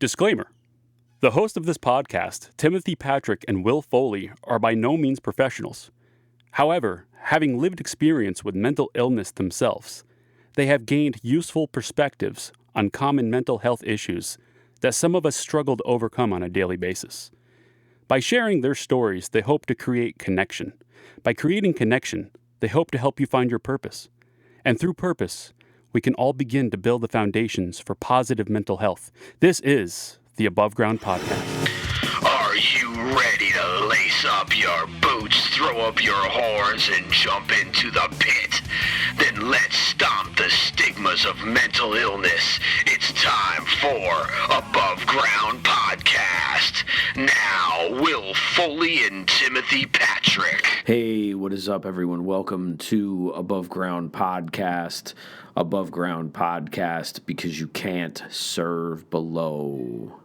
Disclaimer. The hosts of this podcast, Timothy Patrick and Will Foley, are by no means professionals. However, having lived experience with mental illness themselves, they have gained useful perspectives on common mental health issues that some of us struggle to overcome on a daily basis. By sharing their stories, they hope to create connection. By creating connection, they hope to help you find your purpose. And through purpose, we can all begin to build the foundations for positive mental health. This is the Above Ground Podcast. Are you ready to lace up your boots, throw up your horns, and jump into the pit? Then let's stomp the stigmas of mental illness. It's time for Above Ground Podcast. Now, Will Foley and Timothy Patrick. Hey, what is up, everyone? Welcome to Above Ground Podcast. Above Ground Podcast, because you can't serve below.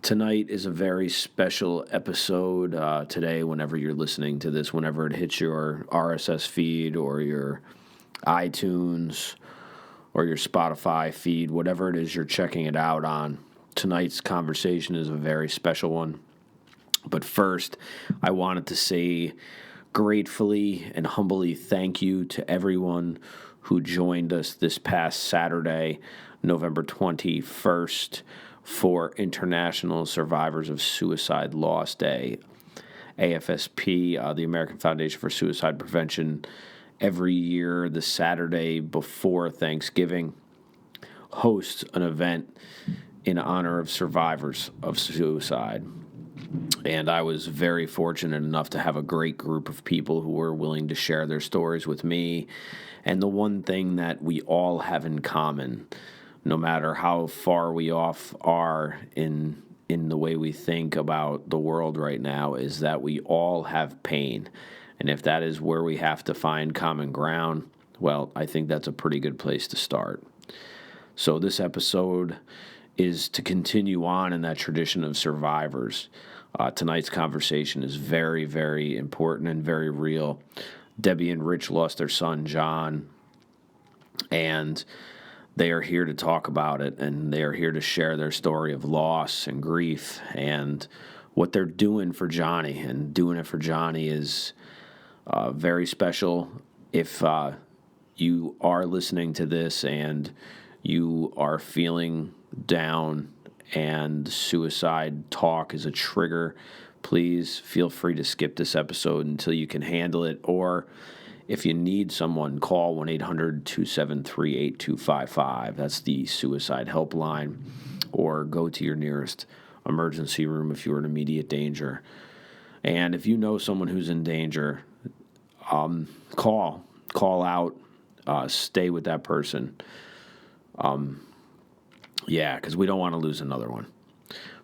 Tonight is a very special episode. Today, whenever you're listening to this, whenever it hits your RSS feed or your iTunes or your Spotify feed, whatever it is you're checking it out on, tonight's conversation is a very special one. But first, I wanted to say gratefully and humbly thank you to everyone who joined us this past Saturday, November 21st, for International Survivors of Suicide Loss Day. AFSP, the American Foundation for Suicide Prevention, every year, the Saturday before Thanksgiving, hosts an event in honor of survivors of suicide. And I was very fortunate enough to have a great group of people who were willing to share their stories with me. And the one thing that we all have in common, no matter how far we off are in the way we think about the world right now, is that we all have pain. And if that is where we have to find common ground, well, I think that's a pretty good place to start. So this episode is to continue on in that tradition of survivors. Tonight's conversation is very, very important and very real. Debbie and Rich lost their son, John, and they are here to talk about it, and they are here to share their story of loss and grief and what they're doing for Jonny. And doing it for Jonny is very special. If you are listening to this and you are feeling down and suicide talk is a trigger, please feel free to skip this episode until you can handle it. Or if you need someone, call 1-800-273-8255. That's the suicide helpline. Or go to your nearest emergency room if you're in immediate danger. And if you know someone who's in danger, call out, stay with that person. Because we don't want to lose another one.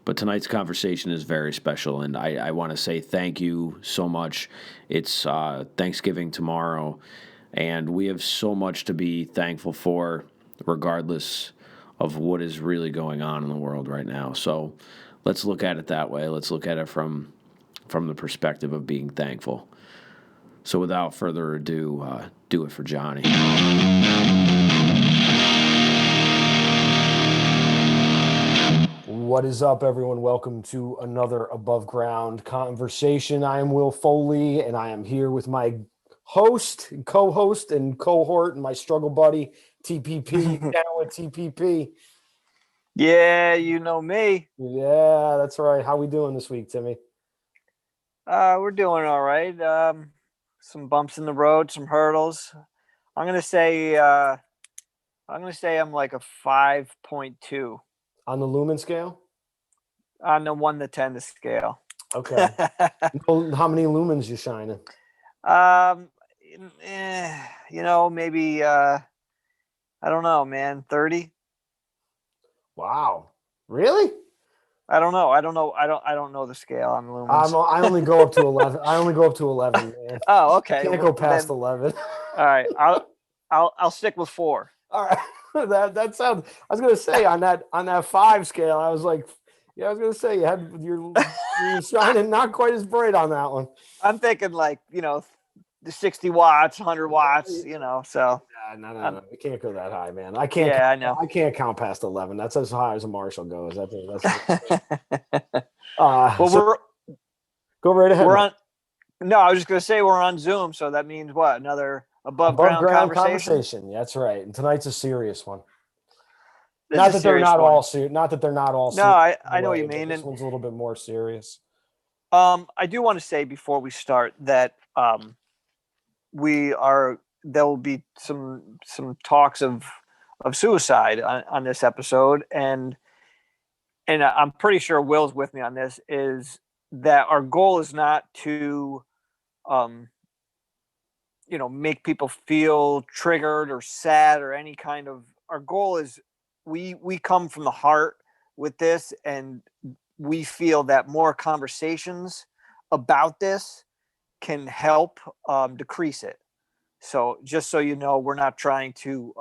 But tonight's conversation is very special, and I want to say thank you so much. It's Thanksgiving tomorrow, and we have so much to be thankful for, regardless of what is really going on in the world right now. So let's look at it that way. Let's look at it from the perspective of being thankful. So without further ado, do it for Jonny. What is up, everyone? Welcome to another Above Ground Conversation. I am Will Foley, and I am here with my host, co-host, and cohort, and my struggle buddy, TPP, down with TPP. Yeah, you know me. Yeah, that's right. How we doing this week, Timmy? We're doing all right. Some bumps in the road, some hurdles. I'm gonna say I'm like a 5.2. On the lumen scale? On the 1 to 10 scale. Okay. How many lumens you shining? Maybe I don't know, man. 30. Wow. Really? I don't know. I don't know the scale on lumens. I only go up to 11. Man. Oh, okay. Can't go past 11. All right. I'll stick with 4. All right. That sounds. I was gonna say on that 5 scale. I was like, yeah, I was gonna say you're shining not quite as bright on that one. I'm thinking like the 60 watts, 100 watts. So No. We can't go that high, man. I can't. Yeah, I know. I can't count past 11. That's as high as a Marshall goes. That's Well, so go right ahead. we're Mike. on. No, I was just gonna say we're on Zoom, so that means what? Another above ground conversation. That's right. And tonight's a serious one. This Not is a that they're serious not one. all serious. Not that they're not all No, serious. I know what you but mean. This And one's a little bit more serious. I do want to say before we start that there will be some talks of suicide on this episode, and I'm pretty sure Will's with me on this, is that our goal is not to make people feel triggered or sad or any kind of. Our goal is we come from the heart with this, and we feel that more conversations about this can help decrease it. So just so you know, we're not trying to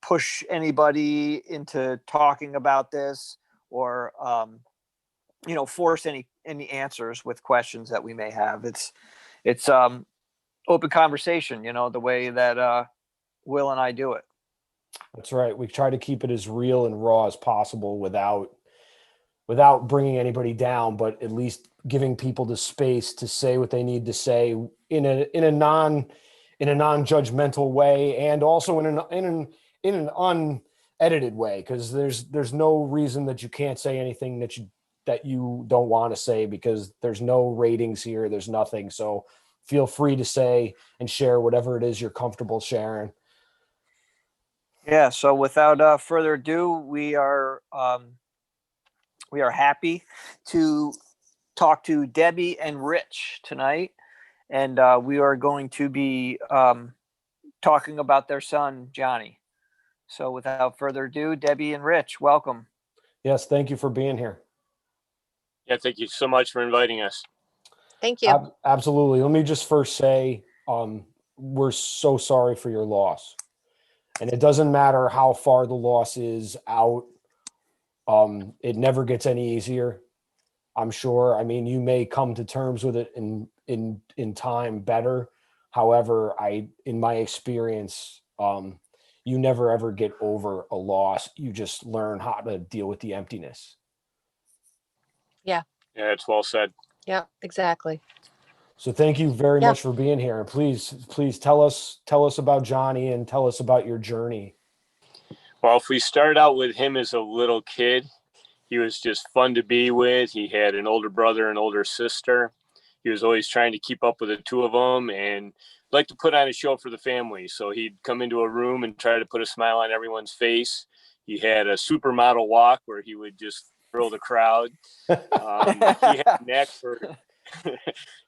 push anybody into talking about this, or force any answers with questions that we may have. It's open conversation, the way that Will and I do it. That's right. We try to keep it as real and raw as possible without bringing anybody down, but at least giving people the space to say what they need to say in a non-judgmental way, and also in an unedited way, because there's no reason that you can't say anything that you don't want to say, because there's no ratings here, there's nothing. So feel free to say and share whatever it is you're comfortable sharing. Yeah. So without further ado, we are happy to talk to Debbie and Rich tonight, and we are going to be talking about their son, Jonny. So without further ado, Debbie and Rich, welcome. Yes, thank you for being here. Yeah, thank you so much for inviting us. Thank you. Absolutely. Let me just first say, we're so sorry for your loss. And it doesn't matter how far the loss is out. It never gets any easier, I'm sure. I mean, you may come to terms with it in time better. However, in my experience, you never ever get over a loss. You just learn how to deal with the emptiness. Yeah. Yeah, it's well said. Yeah, exactly. So thank you very much for being here. And please tell us about Jonny and tell us about your journey. Well, if we start out with him as a little kid, he was just fun to be with. He had an older brother and older sister. He was always trying to keep up with the two of them and liked to put on a show for the family. So he'd come into a room and try to put a smile on everyone's face. He had a supermodel walk where he would just thrill the crowd. He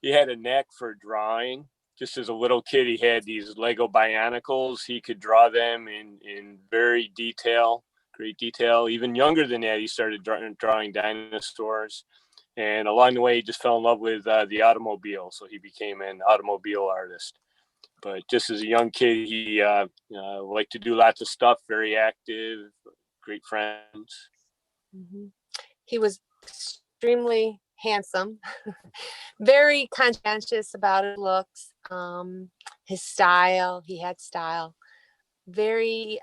had a knack for drawing. Just as a little kid, he had these Lego Bionicles. He could draw them in very great detail. Even younger than that, he started drawing dinosaurs. And along the way, he just fell in love with the automobile. So he became an automobile artist. But just as a young kid, he liked to do lots of stuff, very active, great friends. Mm-hmm. He was extremely handsome, very conscientious about his looks, his style. He had style, very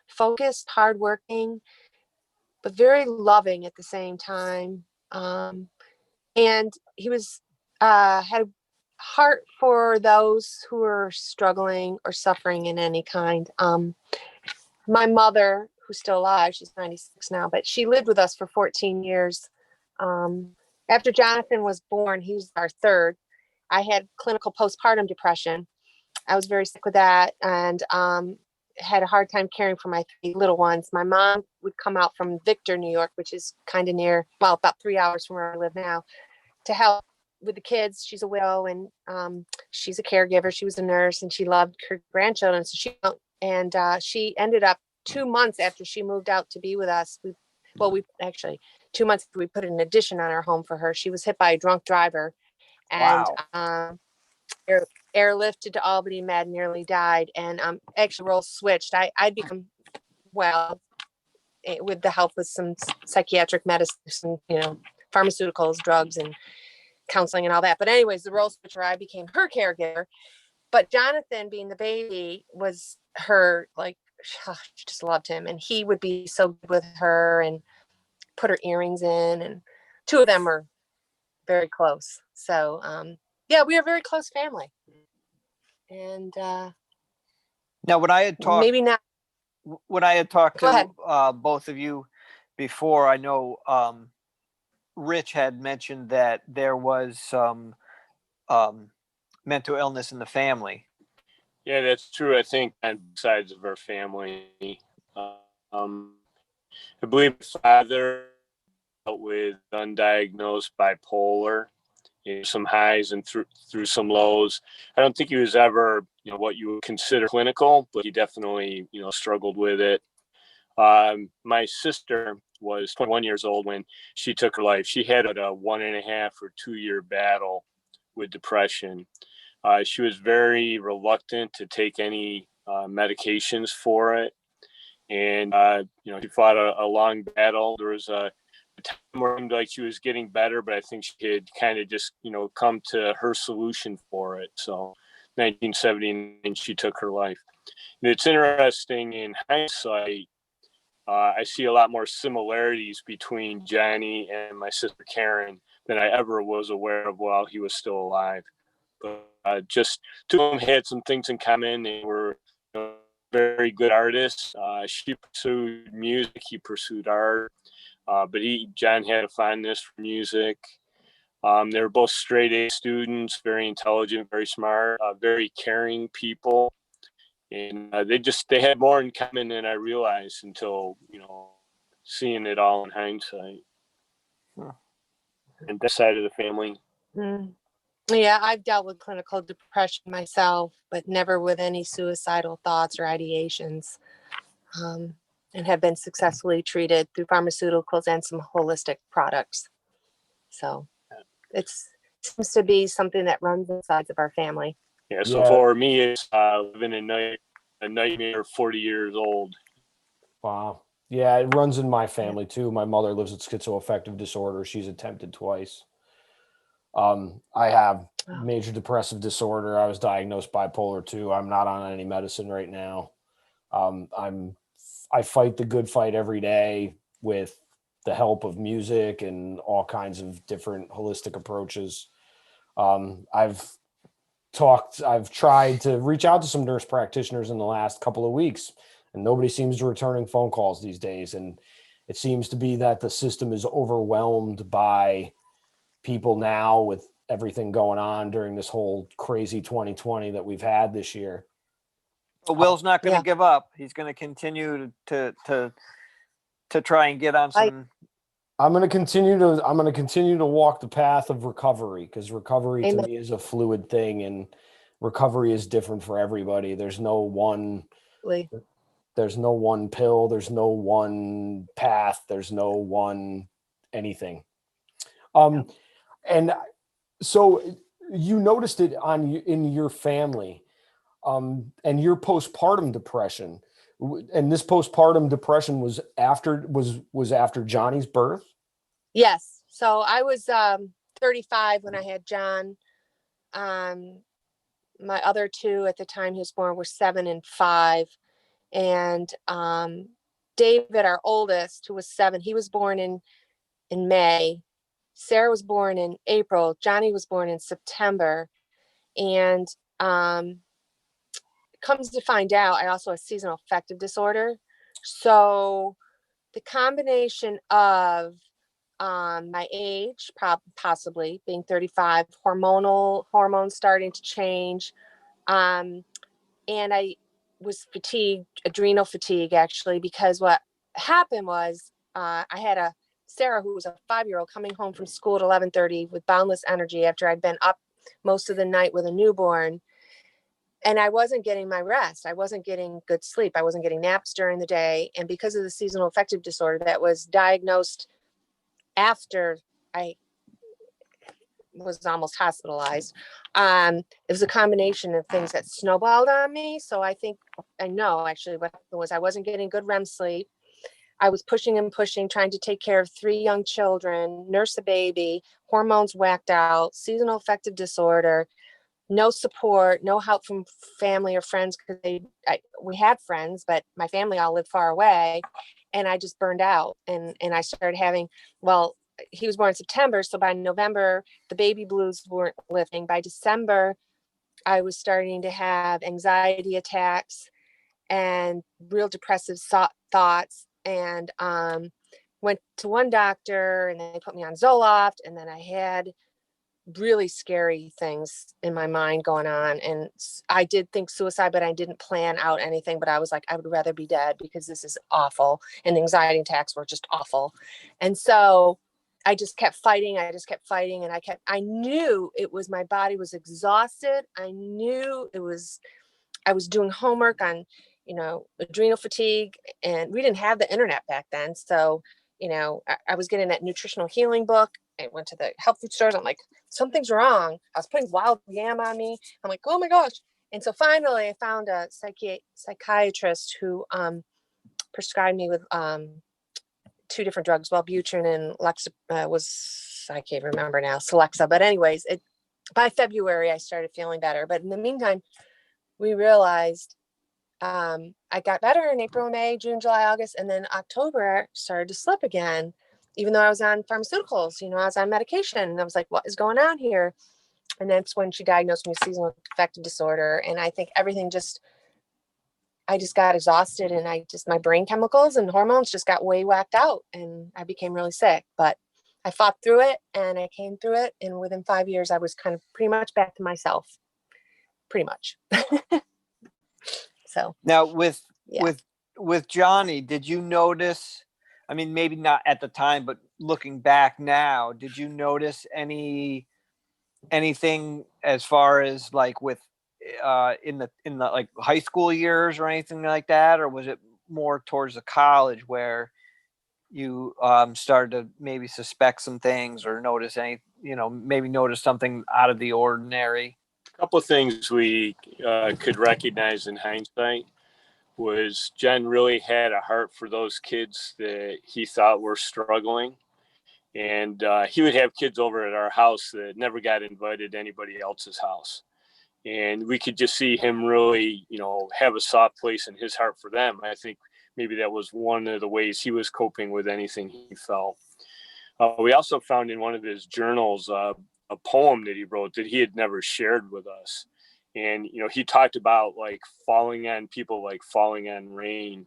focused, hardworking, but very loving at the same time. And he was had a heart for those who were struggling or suffering in any kind. My mother, who's still alive, she's 96 now, but she lived with us for 14 years. After Jonathan was born, he was our third. I had clinical postpartum depression. I was very sick with that, and had a hard time caring for my three little ones. My mom would come out from Victor, New York, which is kind of near, well, about 3 hours from where I live now, to help with the kids. She's a widow, and she's a caregiver. She was a nurse, and she loved her grandchildren. So she ended up 2 months after she moved out to be with us. We actually 2 months after we put an addition on our home for her. She was hit by a drunk driver, and airlifted to Albany Med, nearly died, and actually roles switched. I'd become well with the help with some psychiatric medicine, pharmaceuticals, drugs, and counseling and all that. But anyways, the role switch where I became her caregiver. but Jonathan, being the baby, was her, like, she just loved him, and he would be so good with her and put her earrings in, and two of them were very close. So yeah, we are a very close family. And Now, when I had talked, maybe not. when I had talked Go ahead. to both of you before, I know Rich had mentioned that there was some mental illness in the family. Yeah, that's true. I think on both sides of our family. I believe my father dealt with undiagnosed bipolar, some highs and through some lows. I don't think he was ever, what you would consider clinical, but he definitely, struggled with it. My sister was 21 years old when she took her life. She had a 1.5 or 2 year battle with depression. She was very reluctant to take any medications for it. And, she fought a long battle. There was a time where it seemed like she was getting better, but I think she had kind of just, come to her solution for it. So 1970, she took her life. And it's interesting in hindsight, I see a lot more similarities between Jonny and my sister Karen than I ever was aware of while he was still alive. But just two of them had some things in common. They were very good artists. She pursued music, he pursued art. But John had a fondness for music. They were both straight A students, very intelligent, very smart, very caring people. And they had more in common than I realized until, seeing it all in hindsight. And that side of the family. Yeah, I've dealt with clinical depression myself, but never with any suicidal thoughts or ideations, and have been successfully treated through pharmaceuticals and some holistic products. So it seems to be something that runs inside of our family. Yeah, so for me, it's living a nightmare 40 years old. Wow. Yeah, it runs in my family too. My mother lives with schizoaffective disorder. She's attempted twice. I have major depressive disorder. I was diagnosed bipolar 2. I'm not on any medicine right now. I fight the good fight every day with the help of music and all kinds of different holistic approaches. I've tried to reach out to some nurse practitioners in the last couple of weeks, and nobody seems to be returning phone calls these days. And it seems to be that the system is overwhelmed by people now with everything going on during this whole crazy 2020 that we've had this year. But Will's not going to give up. He's going to continue to try and get on some. I'm going to continue to walk the path of recovery, because recovery to me is a fluid thing, and recovery is different for everybody. There's no one pill. There's no one path. There's no one anything. And so you noticed it in your family, and your postpartum depression. And this postpartum depression was after Johnny's birth? Yes. So I was 35 when I had John. My other two at the time he was born were 7 and 5. And David, our oldest, who was 7, he was born in May. Sarah was born in April. Jonny was born in September. And comes to find out, I also have seasonal affective disorder. So the combination of my age, possibly being 35, hormones starting to change, and I was fatigued, adrenal fatigue, actually, because what happened was I had Sarah, who was a 5-year-old, coming home from school at 11:30 with boundless energy after I'd been up most of the night with a newborn. And I wasn't getting my rest. I wasn't getting good sleep. I wasn't getting naps during the day. And because of the seasonal affective disorder that was diagnosed after I was almost hospitalized, it was a combination of things that snowballed on me. So I know actually what happened was I wasn't getting good REM sleep. I was pushing and pushing, trying to take care of 3 young children, nurse a baby, hormones whacked out, seasonal affective disorder. no support, no help from family or friends, because we had friends, but my family all lived far away, and I just burned out. And I started having, well, he was born in September, so by November the baby blues weren't lifting. By December, I was starting to have anxiety attacks and real depressive thoughts, and went to one doctor, and they put me on Zoloft, and then I had really scary things in my mind going on, and I did think suicide, but I didn't plan out anything. But I was like, I would rather be dead, because this is awful, and the anxiety attacks were just awful. And so I just kept fighting, and I knew it was, my body was exhausted. I knew it was, I was doing homework on, adrenal fatigue, and we didn't have the internet back then. So, I was getting that nutritional healing book. I went to the health food stores. I'm like, something's wrong. I was putting wild yam on me. I'm like, oh my gosh. And so finally I found a psychiatrist who prescribed me with 2 different drugs, Wellbutrin and I can't remember now, Celexa. But anyways, by February I started feeling better. But in the meantime, we realized I got better in April, May, June, July, August, and then October started to slip again, even though I was on pharmaceuticals. I was on medication, and I was like, what is going on here? And that's when she diagnosed me with seasonal affective disorder. And I think I just got exhausted, and my brain chemicals and hormones just got way whacked out, and I became really sick. But I fought through it, and I came through it. And within 5 years, I was kind of pretty much back to myself, pretty much. So now with Jonny, did you notice, I mean, maybe not at the time, but looking back now, did you notice anything as far as like with in the like high school years or anything like that, or was it more towards the college where you started to maybe suspect some things or notice maybe notice something out of the ordinary? A couple of things we could recognize in hindsight was Jen really had a heart for those kids that he thought were struggling. And he would have kids over at our house that never got invited to anybody else's house. And we could just see him really, have a soft place in his heart for them. I think maybe that was one of the ways he was coping with anything he felt. We also found in one of his journals a poem that he wrote that he had never shared with us. And, he talked about like falling on people, like falling on rain.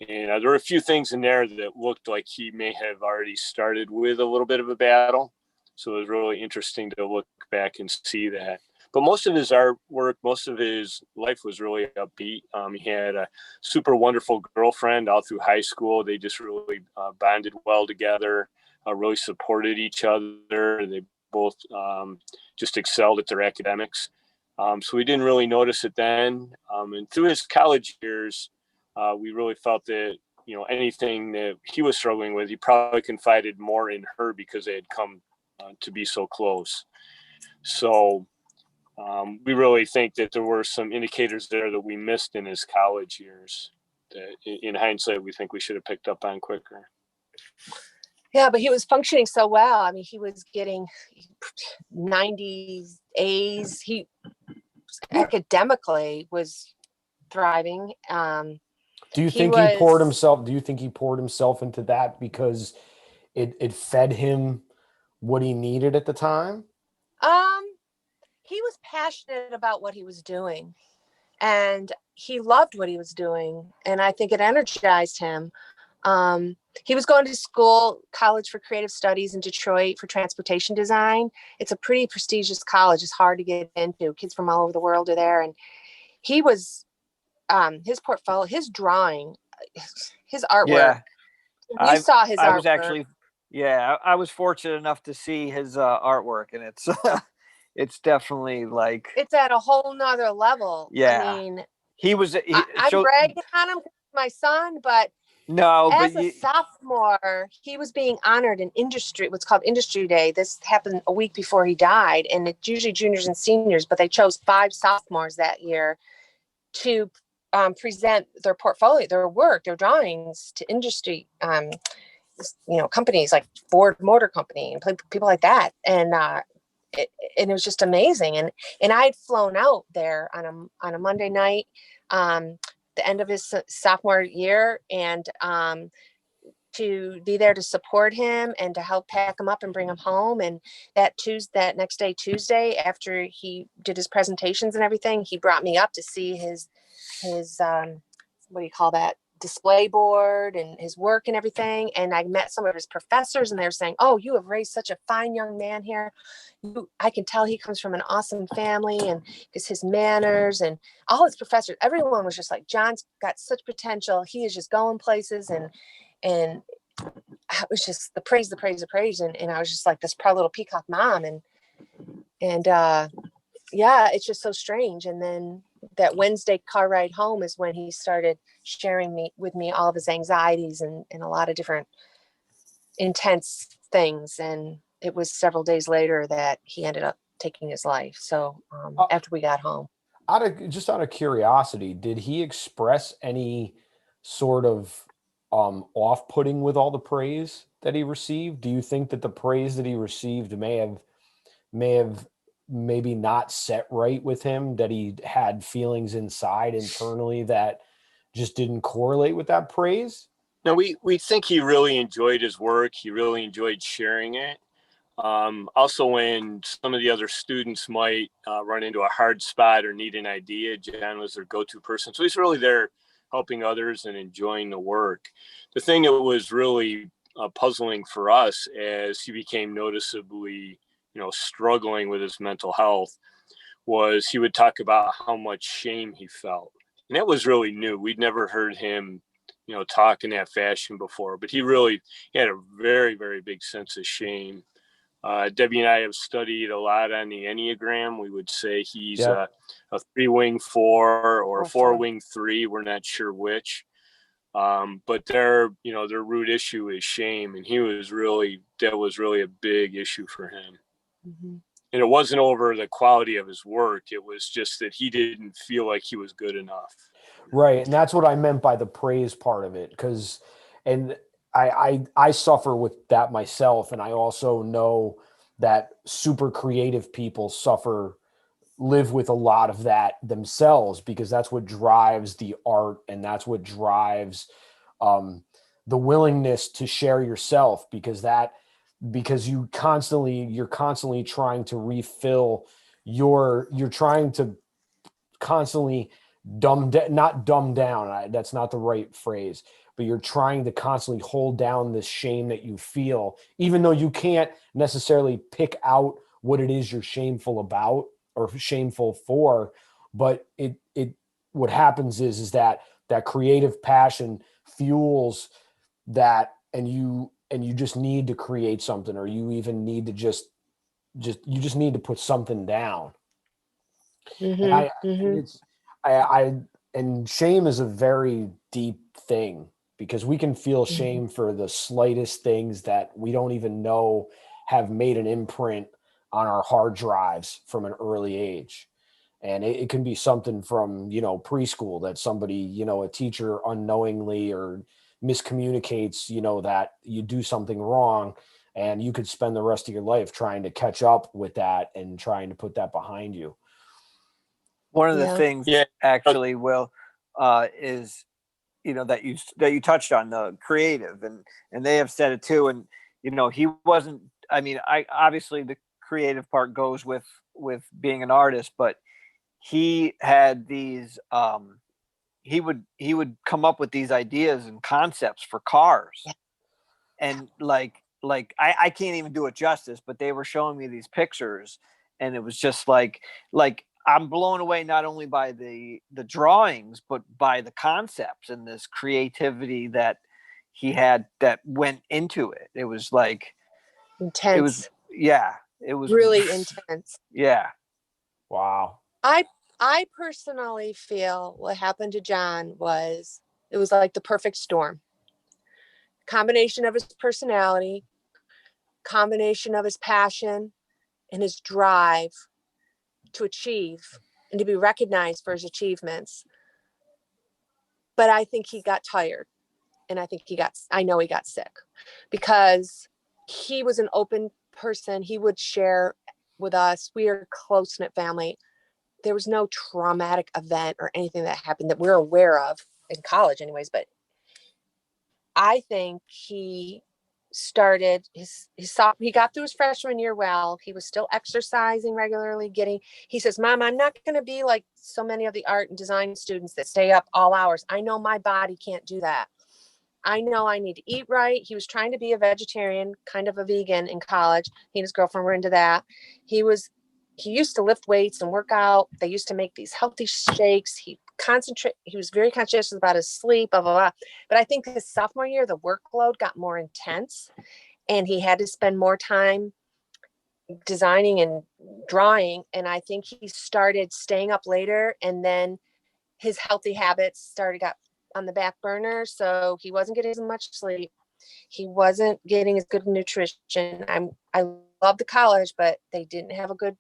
And there were a few things in there that looked like he may have already started with a little bit of a battle. So it was really interesting to look back and see that. But most of his artwork, most of his life was really upbeat. He had a super wonderful girlfriend all through high school. They just really bonded well together, really supported each other. They both just excelled at their academics. So we didn't really notice it then. And through his college years, we really felt that, anything that he was struggling with, he probably confided more in her because they had come to be so close. So we really think that there were some indicators there that we missed in his college years that in hindsight, we think we should have picked up on quicker. Yeah, but he was functioning so well. I mean, he was getting 90s A's. He academically was thriving. Do you think he poured himself into that because it fed him what he needed at the time? He was passionate about what he was doing, and he loved what he was doing, and I think it energized him. He was going to college for creative studies in Detroit for transportation design. It's a pretty prestigious college. It's hard to get into. Kids from all over the world are there. And he was, his portfolio, his drawing, his artwork. Yeah. I saw his artwork. I was actually, I was fortunate enough to see his artwork, and it's, it's definitely like, it's at a whole nother level. Yeah. I mean, I'm bragging on him because he's my son, but no, as a sophomore, he was being honored in what's called Industry Day. This happened a week before he died, and it's usually juniors and seniors, but they chose 5 sophomores that year to present their portfolio, their work, their drawings to industry, companies like Ford Motor Company and people like that. And and it was just amazing. And I'd flown out there on a Monday night, the end of his sophomore year, and to be there to support him and to help pack him up and bring him home. And that next day, Tuesday, after he did his presentations and everything, he brought me up to see his what do you call that, display board and his work and everything. And I met some of his professors, and they were saying, "Oh, you have raised such a fine young man here. I can tell he comes from an awesome family, and because his manners," and all his professors, everyone was just like, "John's got such potential. He is just going places." And it was just the praise. And I was just like this proud little peacock mom. And yeah, it's just so strange. And then that Wednesday car ride home is when he started sharing with me all of his anxieties and a lot of different intense things. And it was several days later that he ended up taking his life. So after we got home. Out of curiosity, did he express any sort of off-putting with all the praise that he received? Do you think that the praise that he received may have maybe not set right with him, that he had feelings inside internally that just didn't correlate with that praise? No, we think he really enjoyed his work. He really enjoyed sharing it. Also, when some of the other students might run into a hard spot or need an idea, John was their go-to person. So he's really there helping others and enjoying the work. The thing that was really puzzling for us as he became noticeably, struggling with his mental health was he would talk about how much shame he felt. And that was really new. We'd never heard him, talk in that fashion before, but he had a very, very big sense of shame. Debbie and I have studied a lot on the Enneagram. We would say he's a 3-wing 4 or a 4-wing 3. We're not sure which. But their root issue is shame. And that was really a big issue for him. Mm-hmm. And it wasn't over the quality of his work. It was just that he didn't feel like he was good enough. Right. And that's what I meant by the praise part of it. I suffer with that myself. And I also know that super creative people live with a lot of that themselves, because that's what drives the art, and that's what drives the willingness to share yourself, because you're constantly trying to refill you're trying to constantly not dumb down. That's not the right phrase, but you're trying to constantly hold down this shame that you feel, even though you can't necessarily pick out what it is you're shameful about or shameful for. But what happens is that creative passion fuels that, and you just need to create something, or you even need to just need to put something down. Mm-hmm. And shame is a very deep thing, because we can feel shame for the slightest things that we don't even know have made an imprint on our hard drives from an early age. And it can be something from, preschool, that somebody, a teacher unknowingly or miscommunicates, that you do something wrong, and you could spend the rest of your life trying to catch up with that and trying to put that behind you. One of the things actually, Will, is, that you touched on, the creative, and they have said it too. And, he wasn't, obviously the creative part goes with being an artist, but he had these, he would come up with these ideas and concepts for cars. And like I can't even do it justice, but they were showing me these pictures, and it was just like I'm blown away not only by the drawings, but by the concepts and this creativity that he had that went into it. It was like intense. It was really intense. Yeah. Wow. I personally feel what happened to John was, it was like the perfect storm. Combination of his personality, combination of his passion and his drive to achieve and to be recognized for his achievements. But I think he got tired, and I know he got sick, because he was an open person. He would share with us, we are a close-knit family. There was no traumatic event or anything that happened that we're aware of in college anyways, but I think he started he got through his freshman year well. He was still exercising regularly, he says, Mom, I'm not going to be like so many of the art and design students that stay up all hours. I know my body can't do that. I know I need to eat right. He was trying to be a vegetarian, kind of a vegan in college. He and his girlfriend were into that. He used to lift weights and work out. They used to make these healthy shakes. He was very conscientious about his sleep, blah, blah, blah. But I think his sophomore year, the workload got more intense and he had to spend more time designing and drawing. And I think he started staying up later, and then his healthy habits got on the back burner. So he wasn't getting as much sleep. He wasn't getting as good nutrition. I love the college, but they didn't have a good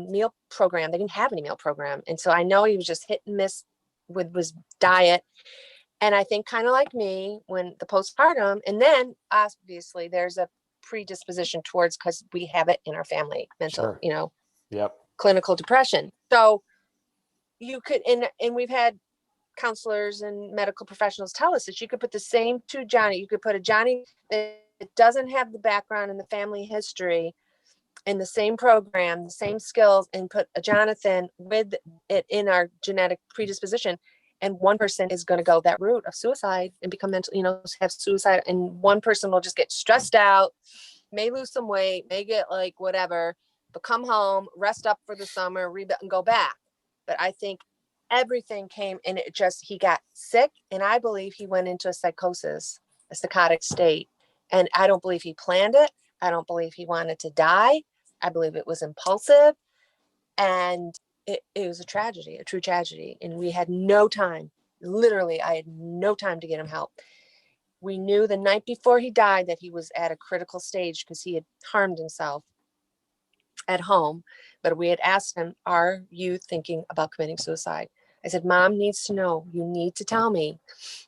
meal program. They didn't have any meal program. And so I know he was just hit and miss with his diet. And I think kind of like me when the postpartum, and then obviously there's a predisposition towards, because we have it in our family, mental, Sure. Yep. clinical depression. So you could, and we've had counselors and medical professionals tell us that you could put the same to Jonny. You could put a Jonny that doesn't have the background and the family history in the same program, the same skills, and put a Jonathan with it in our genetic predisposition. And one person is going to go that route of suicide and become mental, have suicide. And one person will just get stressed out, may lose some weight, may get like whatever, but come home, rest up for the summer, rebuild and go back. But I think everything came, and he got sick. And I believe he went into a psychotic state. And I don't believe he planned it. I don't believe he wanted to die. I believe it was impulsive. And it was a tragedy, a true tragedy. And we had no time. Literally, I had no time to get him help. We knew the night before he died that he was at a critical stage because he had harmed himself at home. But we had asked him, are you thinking about committing suicide? I said, Mom needs to know. You need to tell me.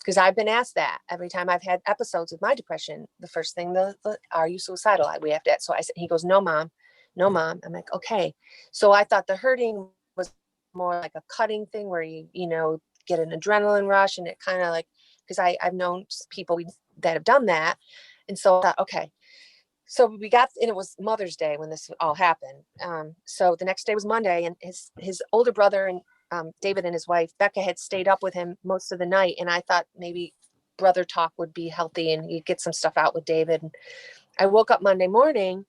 Because I've been asked that every time I've had episodes of my depression. The first thing, are you suicidal? We have to. So I said, he goes, no, Mom. No, Mom. I'm like, okay. So I thought the hurting was more like a cutting thing where you get an adrenaline rush, and it kind of like, because I've known people that have done that. And so I thought, okay. So and it was Mother's Day when this all happened. So the next day was Monday, and his older brother and David and his wife, Becca, had stayed up with him most of the night. And I thought maybe brother talk would be healthy and he'd get some stuff out with David. And I woke up Monday morning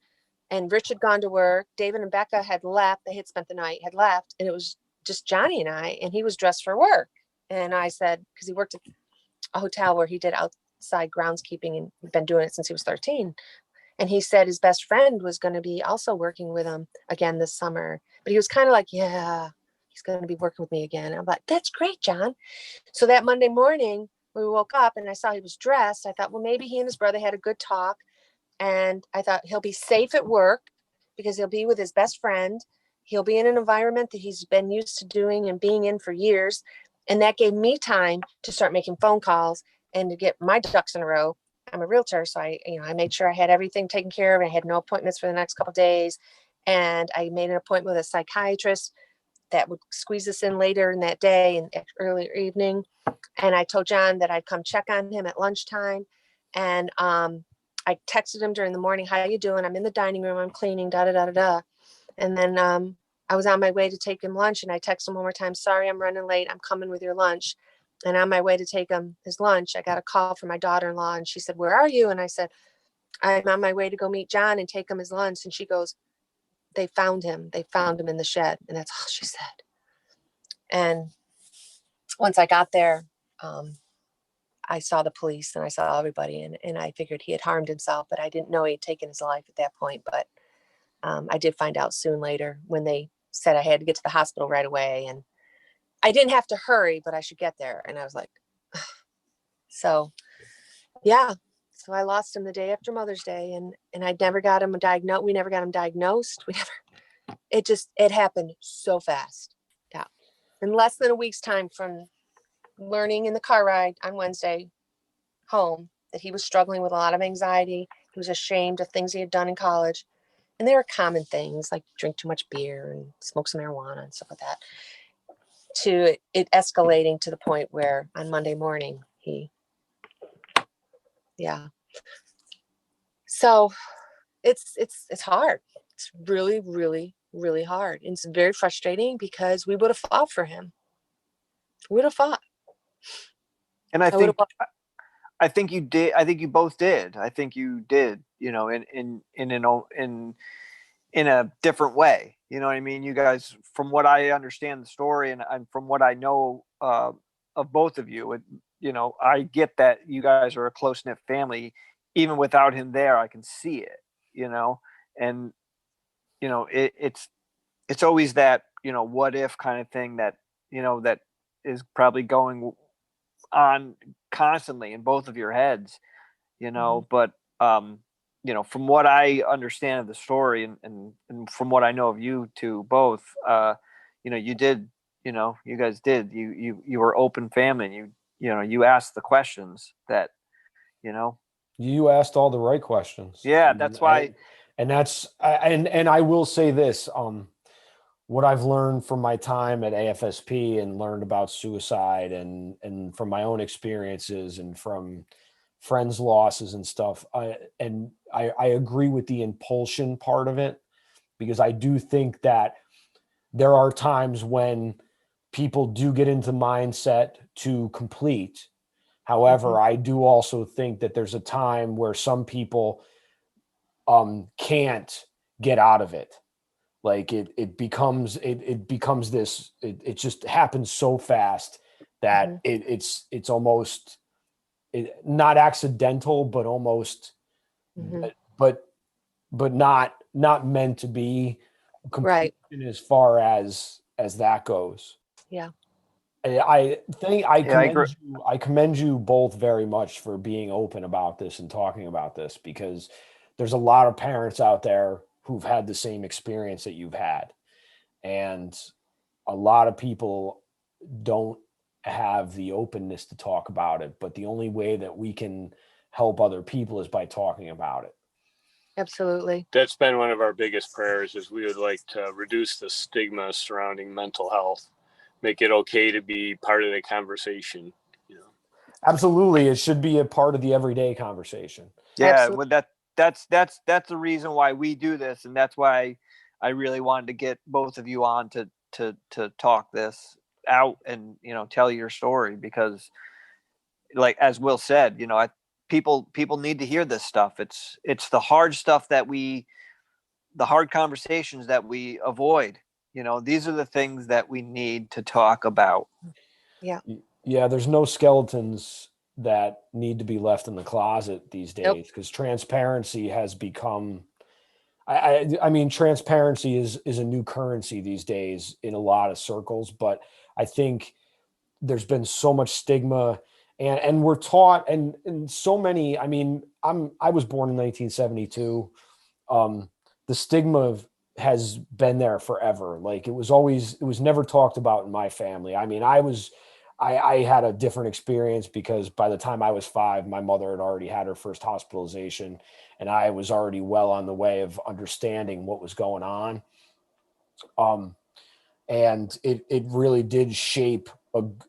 and Rich had gone to work. David and Becca had left. They had spent the night, had left. And it was just Jonny and I, and he was dressed for work. And I said, because he worked at a hotel where he did outside groundskeeping and he'd been doing it since he was 13. And he said his best friend was going to be also working with him again this summer. But he was kind of like, yeah, he's going to be working with me again. I'm like, that's great, John. So that Monday morning, we woke up and I saw he was dressed. I thought, well, maybe he and his brother had a good talk. And I thought he'll be safe at work because he'll be with his best friend. He'll be in an environment that he's been used to doing and being in for years. And that gave me time to start making phone calls and to get my ducks in a row. I'm a realtor, so I made sure I had everything taken care of. I had no appointments for the next couple of days. And I made an appointment with a psychiatrist that would squeeze us in later in that day and earlier evening. And I told John that I'd come check on him at lunchtime. And I texted him during the morning, how are you doing? I'm in the dining room, I'm cleaning, da, da, da, da, da. And then I was on my way to take him lunch, and I texted him one more time, sorry, I'm running late. I'm coming with your lunch. And on my way to take him his lunch, I got a call from my daughter-in-law, and she said, where are you? And I said, I'm on my way to go meet John and take him his lunch. And she goes, they found him in the shed. And that's all she said. And once I got there, I saw the police and I saw everybody, and I figured he had harmed himself, but I didn't know he had taken his life at that point. But I did find out soon later when they said I had to get to the hospital right away, and I didn't have to hurry, but I should get there. And I was like, so yeah. So I lost him the day after Mother's Day, and I never got him diagnosed. We never got him diagnosed. It happened so fast. Yeah. In less than a week's time from learning in the car ride on Wednesday home that he was struggling with a lot of anxiety. He was ashamed of things he had done in college. And they were common things like drink too much beer and smoke some marijuana and stuff like that, to it escalating to the point where on Monday morning yeah. So it's hard. It's really, really, really hard. And it's very frustrating because we would have fought for him. We would have fought. And I I would think have. I think you did. I think you both did. I think you did. You know, in a different way. You know what I mean? You guys, from what I understand the story and from what I know of both of you, you know, I get that you guys are a close knit family. Even without him there, I can see it. You know, and you know, it's always that, you know, what if kind of thing that, you know, that is probably going on constantly in both of your heads, you know. But you know, from what I understand of the story and from what I know of you two both, you know, you did, you know, you guys did, you were open family, and you know, you asked the questions that, you know. You asked all the right questions. Yeah, that's why. And that's and I will say this, what I've learned from my time at AFSP and learned about suicide and from my own experiences and from friends' losses and stuff. I agree with the impulsion part of it, because I do think that there are times when people do get into mindset to complete. However, I do also think that there's a time where some people can't get out of it. Like it becomes this, it just happens so fast that it's almost not accidental, but almost, but not meant to be Right. completion as far as that goes. Yeah. I think I Yeah, I agree. I commend you both very much for being open about this and talking about this, because there's a lot of parents out there who've had the same experience that you've had. And a lot of people don't have the openness to talk about it, but the only way that we can help other people is by talking about it. Absolutely. That's been one of our biggest prayers, is we would like to reduce the stigma surrounding mental health, make it okay to be part of the conversation, you know. Absolutely. It should be a part of the everyday conversation. Yeah, Absolutely. well, that's the reason why we do this, and that's why I really wanted to get both of you on to talk this out and, you know, tell your story, because, like as Will said, you know, people need to hear this stuff. It's the hard stuff the hard conversations that we avoid. You know, these are the things that we need to talk about. Yeah. Yeah, there's no skeletons that need to be left in the closet these Nope. days, because transparency has become, I mean, transparency is a new currency these days in a lot of circles, but I think there's been so much stigma, and we're taught, and so many, I mean, I was born in 1972. The stigma has been there forever. Like it was never talked about in my family. I mean, I had a different experience, because by the time I was 5, my mother had already had her first hospitalization, and I was already well on the way of understanding what was going on. And it really did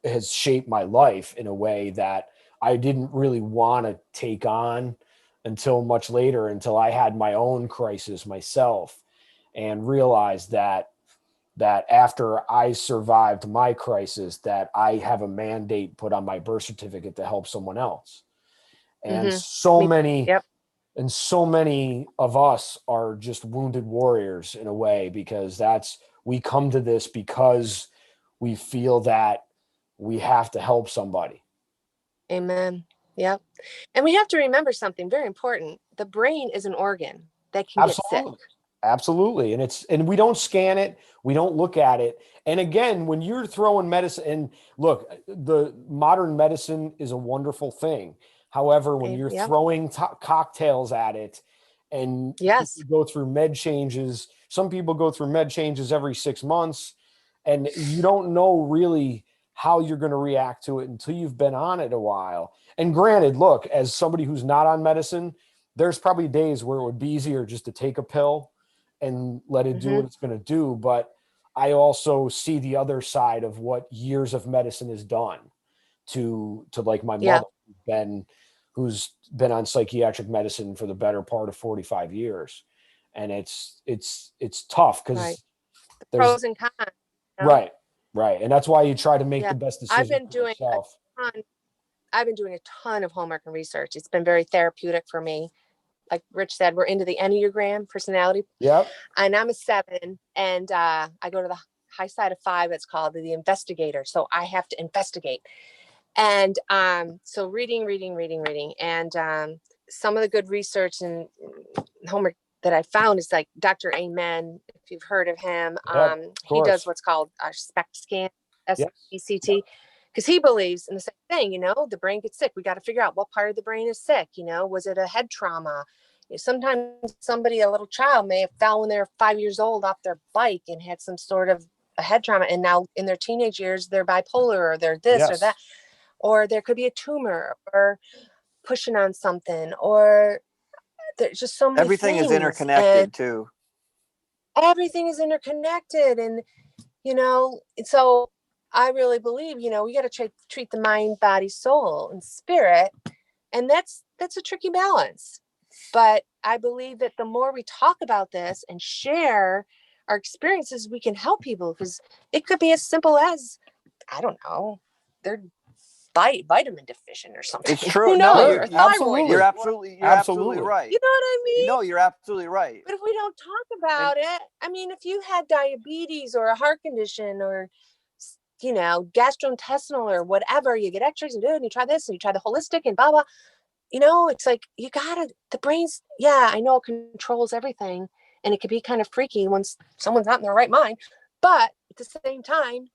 has shaped my life in a way that I didn't really want to take on until much later, until I had my own crisis myself and realized that after I survived my crisis, that I have a mandate put on my birth certificate to help someone else. And Yep. so many of us are just wounded warriors in a way, because we come to this because we feel that we have to help somebody. Amen. Yep. And we have to remember something very important. The brain is an organ that can get sick. Absolutely. Absolutely. And we don't scan it. We don't look at it. And again, when you're throwing medicine, and look, the modern medicine is a wonderful thing. However, when you're Yep. throwing cocktails at it, and Yes. you go through med changes, some people go through med changes every 6 months, and you don't know really how you're going to react to it until you've been on it a while. And granted, look, as somebody who's not on medicine, there's probably days where it would be easier just to take a pill. and let it do what it's going to do. But I also see the other side of what years of medicine has done to like my Yeah. mother, who's been on psychiatric medicine for the better part of 45 years. And it's tough because Right. The there's pros and cons. You know? right. And that's why you try to make Yeah. the best I've decision been for doing a yourself. ton. I've been doing a ton of homework and research. It's been very therapeutic for me. Like Rich said, we're into the Enneagram personality. Yep. And I'm a 7, and I go to the high side of 5. It's called the investigator. So I have to investigate. And so reading. And some of the good research and homework that I found is like Dr. Amen, if you've heard of him. Of He does course. what's called a SPECT scan, Yes. SPCT, because he believes in the same thing, the brain gets sick. We got to figure out what part of the brain is sick. Was it a head trauma? Sometimes a little child may have fell when they're 5 years old off their bike and had some sort of a head trauma. And now in their teenage years, they're bipolar or they're this or that. Or there could be a tumor or pushing on something, or there's just so many Everything things. is interconnected too. Everything is interconnected. And, so I really believe, we got to treat the mind, body, soul, and spirit. And that's a tricky balance. But I believe that the more we talk about this and share our experiences, we can help people, because it could be as simple as, I don't know, they're vitamin deficient or something. It's true. Who No, knows? you're Or thyroid. You're absolutely right. You know what I mean? No, you're absolutely right. But if we don't talk about it, I mean, if you had diabetes or a heart condition or, gastrointestinal or whatever, you get x-rays and you try this and you try the holistic and blah, blah. It's like, the brain's, I know it controls everything, and it can be kind of freaky once someone's not in their right mind. But at the same time,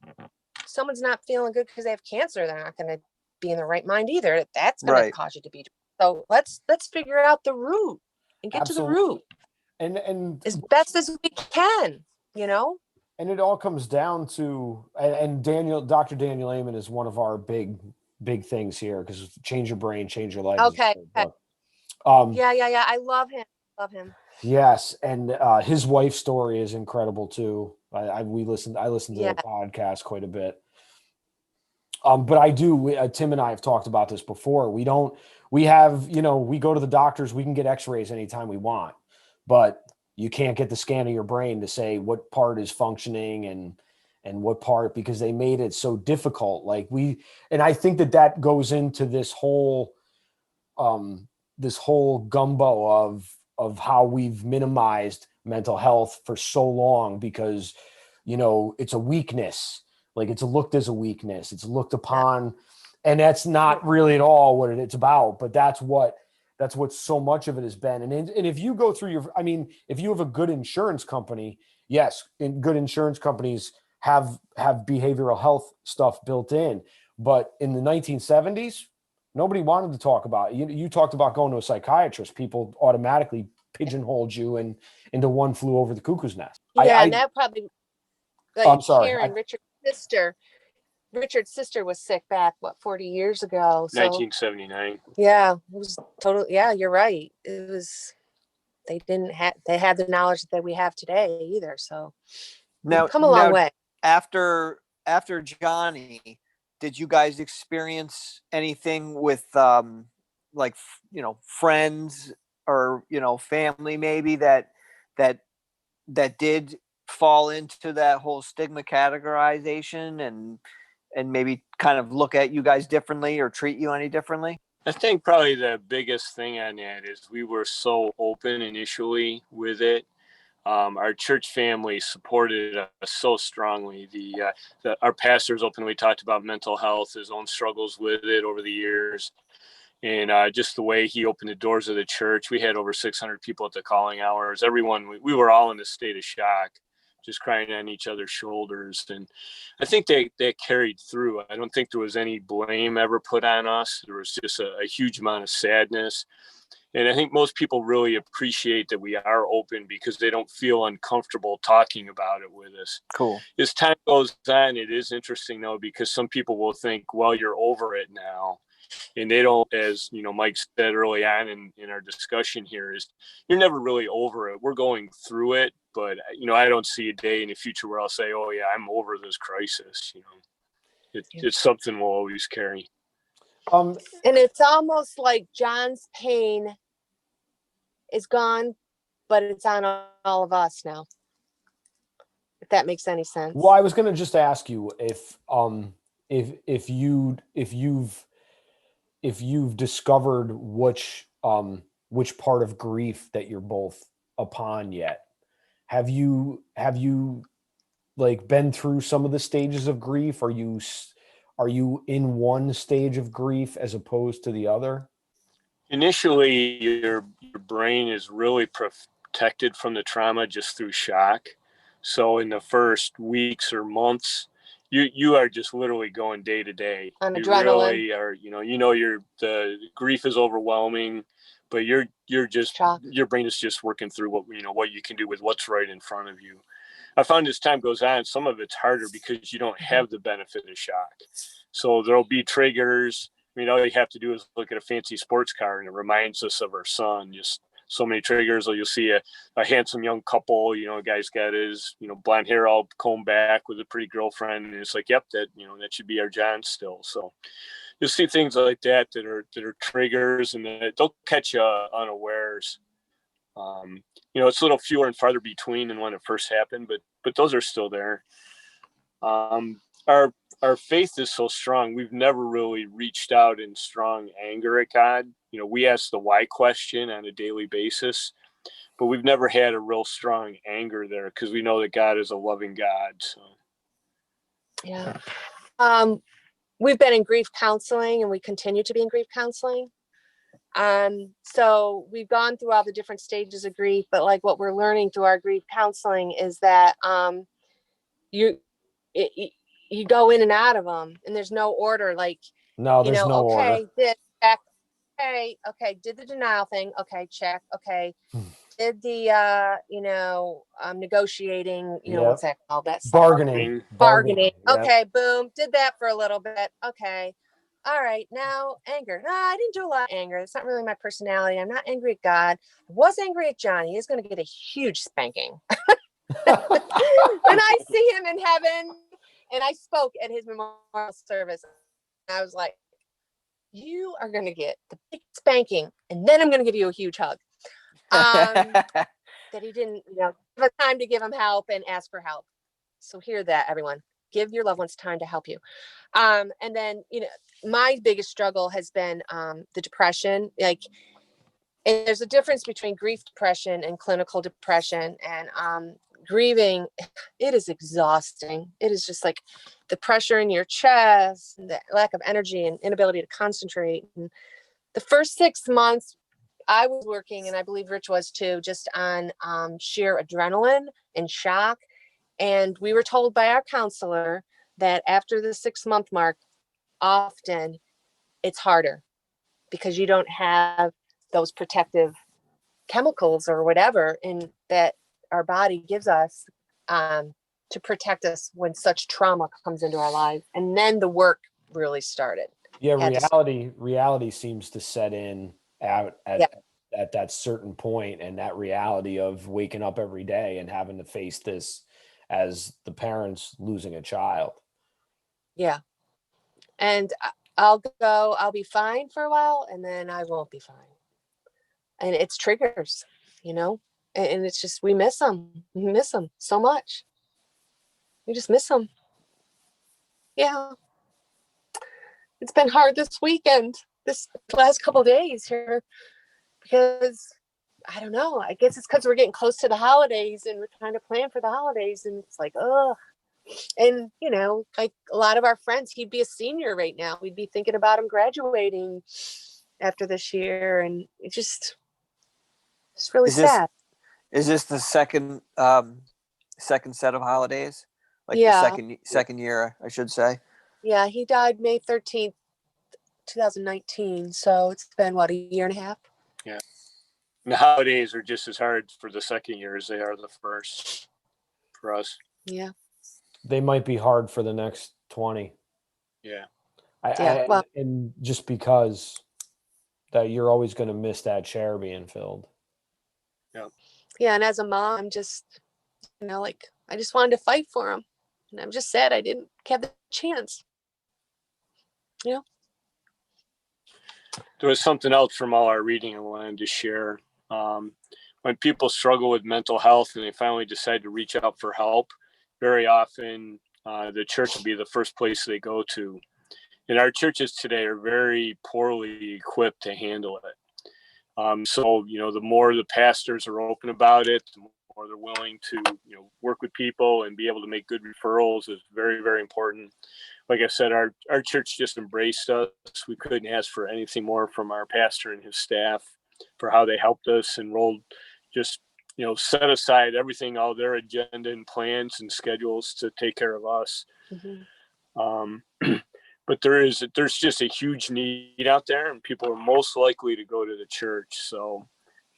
someone's not feeling good because they have cancer, they're not going to be in the right mind either. That's going to cause you to be. So let's figure out the root and get to the root. And as best as we can, And it all comes down to, and Dr. Daniel Amen is one of our big things here, because change your brain, change your life. Okay. Yeah. I love him. Yes. And his wife's story is incredible too. I listen to their podcast quite a bit. But Tim and I have talked about this before. We go to the doctors, we can get x-rays anytime we want, but you can't get the scan of your brain to say what part is functioning and what part, because they made it so difficult. And I think that goes into this whole gumbo of how we've minimized mental health for so long, because, it's a weakness. Like, it's looked as a weakness. It's looked upon, and that's not really at all what it's about. But that's what so much of it has been. And if you go through if you have a good insurance company, yes, good insurance companies have behavioral health stuff built in. But in the 1970s, nobody wanted to talk about it. You talked about going to a psychiatrist. People automatically pigeonholed you into one flew over the cuckoo's nest. And that probably. I'm sorry. Karen, Richard's sister was sick back 40 years ago. So 1979. Yeah, it was totally. Yeah, you're right. It was. They had the knowledge that we have today either. So we've come a long way. After Jonny, did you guys experience anything with friends or family maybe that did fall into that whole stigma categorization and maybe kind of look at you guys differently or treat you any differently? I think probably the biggest thing on that is we were so open initially with it. Our church family supported us so strongly. Our pastors openly talked about mental health, his own struggles with it over the years. And just the way he opened the doors of the church. We had over 600 people at the calling hours. Everyone, we were all in a state of shock, just crying on each other's shoulders. And I think that carried through. I don't think there was any blame ever put on us. There was just a huge amount of sadness. And I think most people really appreciate that we are open because they don't feel uncomfortable talking about it with us. Cool. As time goes on, it is interesting, though, because some people will think, well, you're over it now. And they don't, as Mike said early on in our discussion here, is you're never really over it. We're going through it, but I don't see a day in the future where I'll say, oh yeah, I'm over this crisis. It's something we'll always carry. And it's almost like John's pain is gone, but it's on all of us now. If that makes any sense. Well, I was going to just ask you if you've discovered which part of grief that you're both upon yet. Have you like been through some of the stages of grief? Are you in one stage of grief as opposed to the other? Initially, your brain is really protected from the trauma just through shock. So in the first weeks or months, you are just literally going day to day. On You adrenaline. really are, the grief is overwhelming, but you're just Shock. your brain is just working through what you can do with what's right in front of you. I found as time goes on, some of it's harder because you don't have the benefit of shock. So there'll be triggers. All you have to do is look at a fancy sports car and it reminds us of our son. Just so many triggers. Or you'll see a handsome young couple, a guy's got his, blonde hair all combed back with a pretty girlfriend. And it's like, yep, that should be our John still. So you'll see things like that are triggers, and that they'll catch you unawares. It's a little fewer and farther between than when it first happened, but those are still there. Our faith is so strong. We've never really reached out in strong anger at God. We ask the why question on a daily basis, but we've never had a real strong anger there because we know that God is a loving God. So, yeah. We've been in grief counseling, and we continue to be in grief counseling. So we've gone through all the different stages of grief, but like what we're learning through our grief counseling is that you go in and out of them, and there's no order. Like, no, there's no okay, order. did check. Okay, did the denial thing. Okay, check. Okay, did the negotiating. What's that called? That Bargaining. Bargaining. Yep. Okay, boom. Did that for a little bit. Okay. All right, now anger. No, I didn't do a lot of anger. It's not really my personality. I'm not angry at God. I was angry at Johnny. He's going to get a huge spanking. When I see him in heaven, and I spoke at his memorial service, I was like, you are going to get the big spanking, and then I'm going to give you a huge hug. That he didn't, give us time to give him help and ask for help. So hear that, everyone. Give your loved ones time to help you. And then, my biggest struggle has been the depression. Like, and there's a difference between grief depression and clinical depression. And grieving, it is exhausting. It is just like the pressure in your chest, and the lack of energy and inability to concentrate. And the first 6 months, I was working, and I believe Rich was too, just on sheer adrenaline and shock. And we were told by our counselor that after the 6-month mark, often it's harder because you don't have those protective chemicals or whatever in that our body gives us to protect us when such trauma comes into our lives. And then the work really started. Yeah, reality seems to set in at that certain point, and that reality of waking up every day and having to face this as the parents losing a child. Yeah. And I'll be fine for a while, and then I won't be fine. And it's triggers, and it's just, we miss them. We miss them so much. We just miss them. Yeah. It's been hard this weekend, this last couple of days here, because I don't know. I guess it's because we're getting close to the holidays, and we're trying to plan for the holidays, and it's like, oh. And, like a lot of our friends, he'd be a senior right now. We'd be thinking about him graduating after this year. And it's just really sad. Is this the second set of holidays? Like Yeah. the second year, I should say. Yeah, he died May 13th, 2019. So it's been, what, a year and a half? Yeah. And the holidays are just as hard for the second year as they are the first for us. Yeah. They might be hard for the next 20. Yeah. Well, And just because that you're always going to miss that chair being filled. yeah. And as a mom, I'm just, like, I just wanted to fight for him. And I'm just sad I didn't have the chance. There was something else from all our reading I wanted to share. When people struggle with mental health and they finally decide to reach out for help, very often the church will be the first place they go to. And our churches today are very poorly equipped to handle it. So, the more the pastors are open about it, the more they're willing to, work with people and be able to make good referrals is very, very important. Like I said, our church just embraced us. We couldn't ask for anything more from our pastor and his staff for how they helped us and just, set aside everything, all their agenda and plans and schedules to take care of us. Mm-hmm. But there's just a huge need out there, and people are most likely to go to the church. So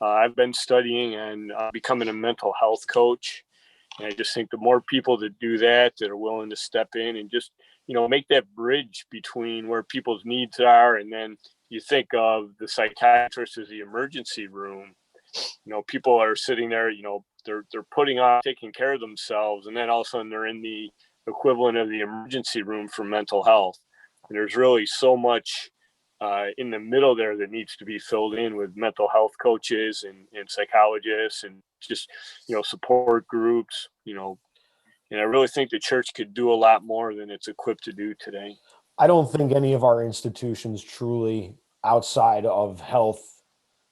I've been studying and becoming a mental health coach. And I just think the more people that do that are willing to step in and just, make that bridge between where people's needs are. And then you think of the psychiatrist as the emergency room. People are sitting there, they're putting off taking care of themselves. And then all of a sudden they're in the equivalent of the emergency room for mental health. And there's really so much in the middle there that needs to be filled in with mental health coaches and psychologists and just, support groups, and I really think the church could do a lot more than it's equipped to do today. I don't think any of our institutions truly outside of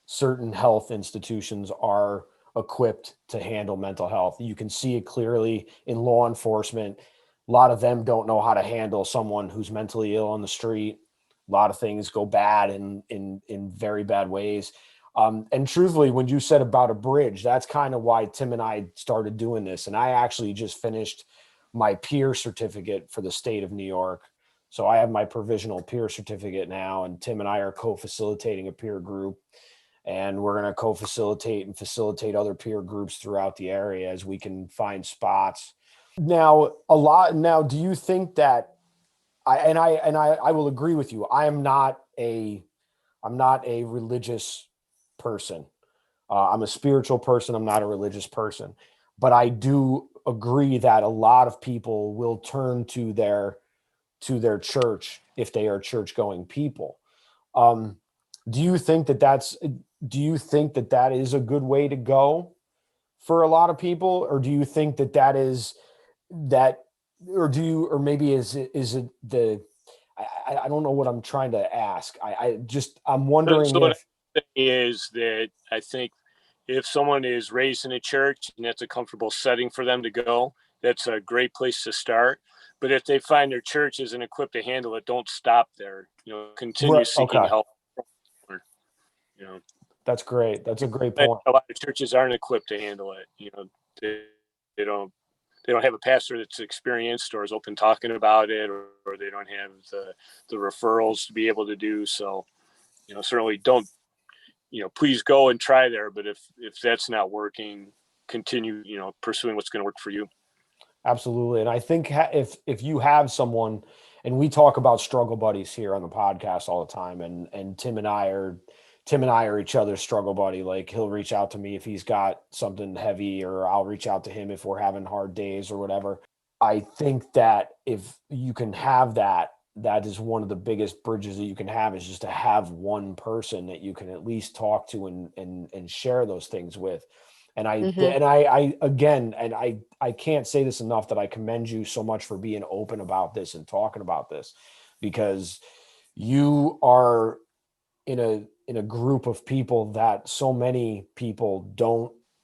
certain health institutions are equipped to handle mental health. You can see it clearly in law enforcement. A lot of them don't know how to handle someone who's mentally ill on the street. A lot of things go bad in very bad ways. And truthfully, when you said about a bridge, that's kind of why Tim and I started doing this. And I actually just finished my peer certificate for the state of New York. So I have my provisional peer certificate now, and Tim and I are co-facilitating a peer group. And we're going to co-facilitate and facilitate other peer groups throughout the area as we can find spots. Now, do you think that I will agree with you. I'm not a religious person. I'm a spiritual person. I'm not a religious person, but I do agree that a lot of people will turn to their church if they are church going people. Do you think that is a good way to go for a lot of people, or do you think that is that, or maybe is it the, I don't know what I'm trying to ask. I'm wondering so what I'm saying is that I think if someone is raised in a church and that's a comfortable setting for them to go, that's a great place to start. But if they find their church isn't equipped to handle it, don't stop there. Continue seeking help. That's great. That's a great point. A lot of churches aren't equipped to handle it. They don't have a pastor that's experienced or is open talking about it, or they don't have the referrals to be able to do so. Certainly don't, please go and try there. But if that's not working, continue, pursuing what's going to work for you. Absolutely. And I think if you have someone, and we talk about struggle buddies here on the podcast all the time, and Tim and I are each other's struggle buddy. Like, he'll reach out to me if he's got something heavy, or I'll reach out to him if we're having hard days or whatever. I think that if you can have that is one of the biggest bridges that you can have, is just to have one person that you can at least talk to and share those things with. And I can't say this enough, that I commend you so much for being open about this and talking about this, because you are in a group of people that so many people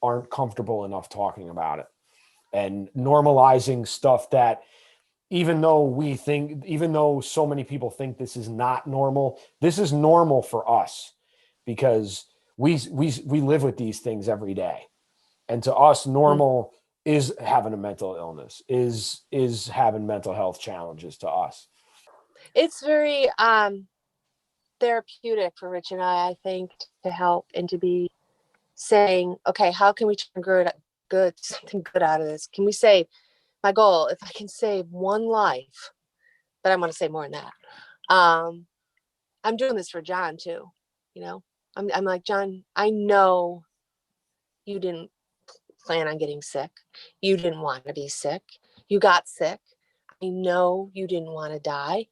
aren't comfortable enough talking about it, and normalizing stuff that, even though so many people think this is not normal, this is normal for us, because we live with these things every day. And to us, normal is having a mental illness, is having mental health challenges to us. It's very therapeutic for Rich and I think, to help and to be saying, okay, how can we turn something good out of this? Can we say, my goal, if I can save one life, but I'm going to say more than that. I'm doing this for John too. You know, I'm like, John, I know you didn't plan on getting sick. You didn't want to be sick. You got sick. I know you didn't want to die.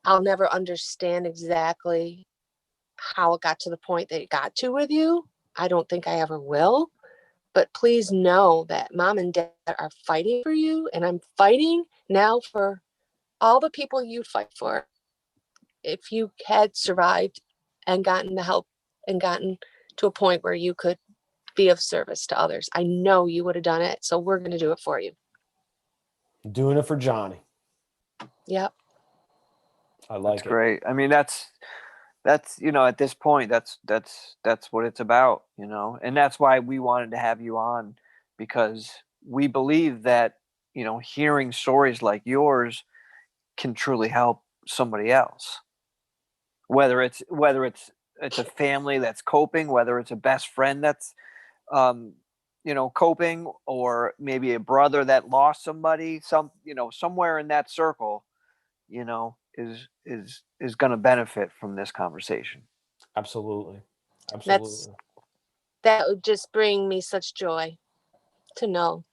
I'll never understand exactly how it got to the point that it got to with you. I don't think I ever will. But please know that mom and dad are fighting for you. And I'm fighting now for all the people you fight for. If you had survived and gotten the help and gotten to a point where you could be of service to others, I know you would have done it. So we're going to do it for you. Doing it for Johnny. Yep. I like That's it. great. I mean, that's at this point, that's what it's about, and that's why we wanted to have you on, because we believe that hearing stories like yours can truly help somebody else, whether it's a family that's coping, whether it's a best friend that's coping, or maybe a brother that lost somebody, somewhere in that circle, is going to benefit from this conversation. Absolutely. Absolutely. That would just bring me such joy to know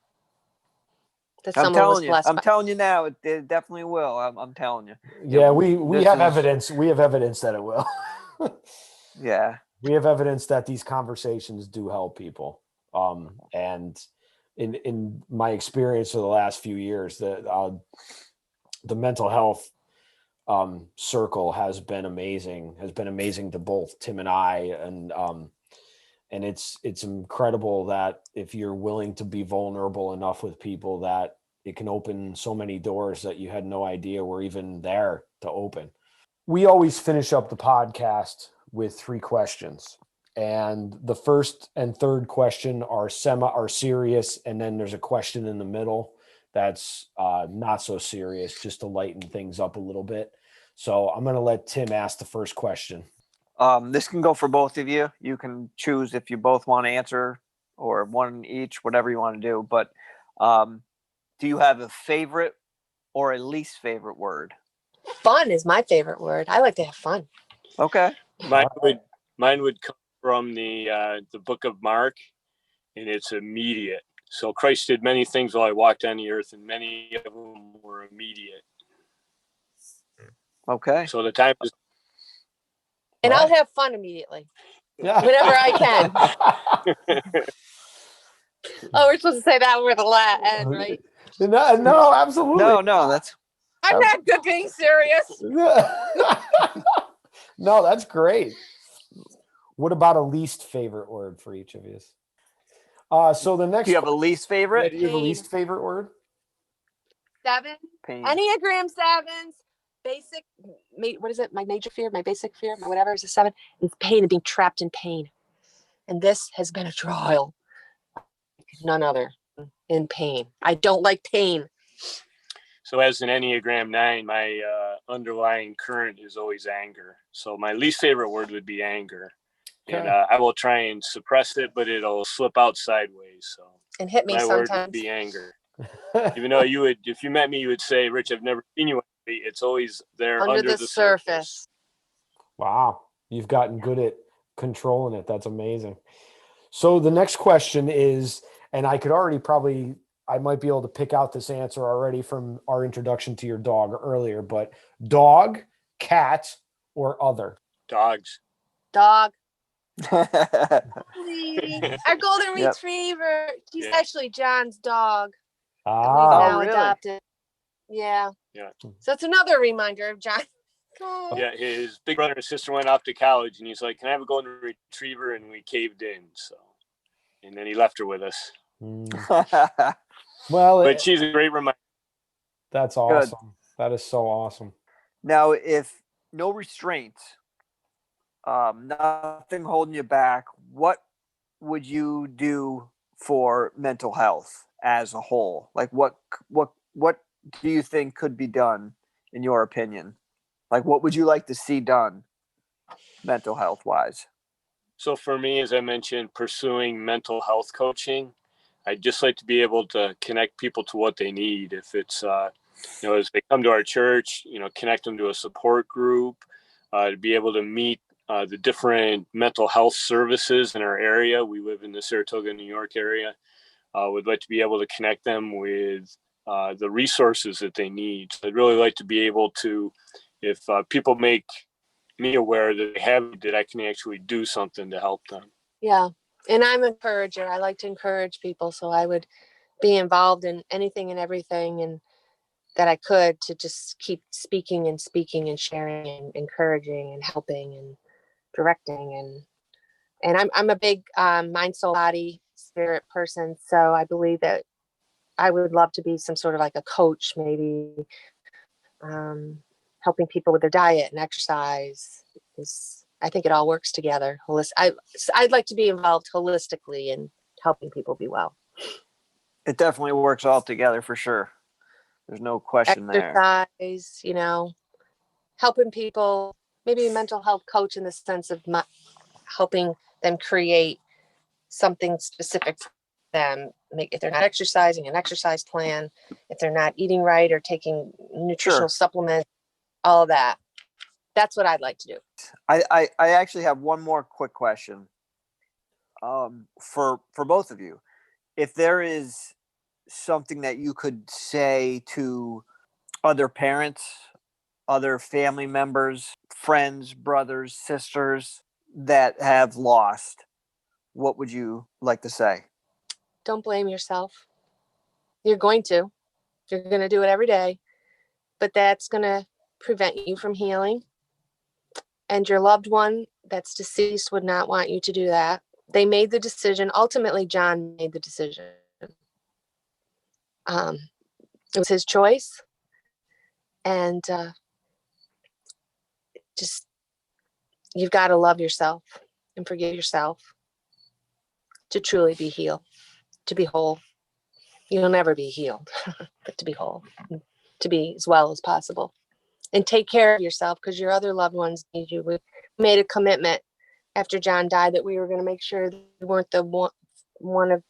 that I'm someone was telling you. blessed. I'm telling you now. It definitely will. I'm telling you. Yeah, we this have is- evidence. We have evidence that it will. Yeah. We have evidence that these conversations do help people. And in my experience for the last few years, the mental health circle has been amazing to both Tim and I, and it's incredible that if you're willing to be vulnerable enough with people, that it can open so many doors that you had no idea were even there to open. We always finish up the podcast with 3 questions. And the first and third question are serious, and then there's a question in the middle that's not so serious, just to lighten things up a little bit. So I'm going to let Tim ask the first question. This can go for both of you. You can choose if you both want to answer, or one each, whatever you want to do. But do you have a favorite or a least favorite word? Fun is my favorite word. I like to have fun. Okay. Mine would come from the book of Mark, and it's immediate. So Christ did many things while he walked on the earth, and many of them were immediate. Okay. So the time is. And I'll have fun immediately. Yeah. Whenever I can. Oh, we're supposed to say that word the end, right? No, absolutely. No, that's. I'm not good being serious. No, that's great. What about a least favorite word for each of you? So the next. Do you have a least favorite? Yeah, do you have a least favorite word? 7. Pain. Enneagram 7s. Basic. What is it? My major fear, my basic fear, my whatever is a 7. It's pain and being trapped in pain. And this has been a trial. None other in pain. I don't like pain. So as an Enneagram 9, my underlying current is always anger. So my least favorite word would be anger. Okay. And I will try and suppress it, but it'll slip out sideways. So and hit me my sometimes. word would be anger. Even though you would, if you met me, you would say, Rich, I've never seen you. It's always there under the surface. Wow. You've gotten good at controlling it. That's amazing. So the next question is, and I could already I might be able to pick out this answer already from our introduction to your dog earlier, but dog, cat, or other? Dogs. Dog. Our golden retriever. She's actually John's dog. Oh, really? Adopted. Yeah. So it's another reminder of John. Oh. Yeah, his big brother and sister went off to college, and he's like, "Can I have a golden retriever?" And we caved in. So, and then he left her with us. Well, but she's a great reminder. That's awesome. Good. That is so awesome. Now, if no restraints, nothing holding you back, what would you do for mental health as a whole? Like, what do you think could be done, in your opinion? Like, what would you like to see done mental health wise? So for me, as I mentioned, pursuing mental health coaching, I'd just like to be able to connect people to what they need. If it's as they come to our church, connect them to a support group, to be able to meet the different mental health services in our area. We live in the Saratoga, New York area. Would like to be able to connect them with the resources that they need. So I'd really like to be able to, if people make me aware that they have, that I can actually do something to help them. Yeah. And I'm an encourager. I like to encourage people. So I would be involved in anything and everything and that I could to just keep speaking and sharing and encouraging and helping and directing. And I'm a big mind, soul, body, spirit person. So I believe that I would love to be some sort of like a coach, maybe helping people with their diet and exercise. I think it all works together. I'd like to be involved holistically in helping people be well. It definitely works all together for sure. There's no question exercise, there. Helping people, maybe a mental health coach in the sense of helping them create something specific for them. If they're not exercising, an exercise plan, if they're not eating right or taking nutritional supplements, all of that. That's what I'd like to do. I actually have one more quick question for both of you. If there is something that you could say to other parents, other family members, friends, brothers, sisters that have lost, what would you like to say? Don't blame yourself. You're going to do it every day, but that's going to prevent you from healing. And your loved one that's deceased would not want you to do that. They made the decision. Ultimately, John made the decision. It was his choice. And just, you've got to love yourself and forgive yourself to truly be healed, to be whole. You'll never be healed, but to be whole, to be as well as possible. And take care of yourself because your other loved ones need you. We made a commitment after John died that we were going to make sure we weren't the one of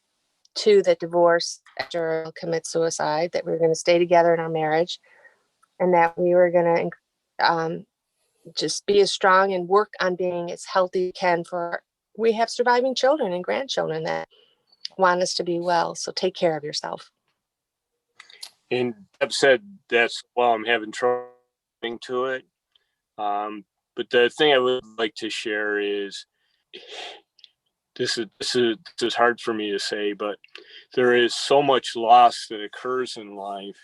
two that divorced after commit suicide, that we were going to stay together in our marriage, and that we were going to just be as strong and work on being as healthy as can we have surviving children and grandchildren that want us to be well. So take care of yourself. And Deb said that's why I'm having trouble to it. But the thing I would like to share is this is hard for me to say, but there is so much loss that occurs in life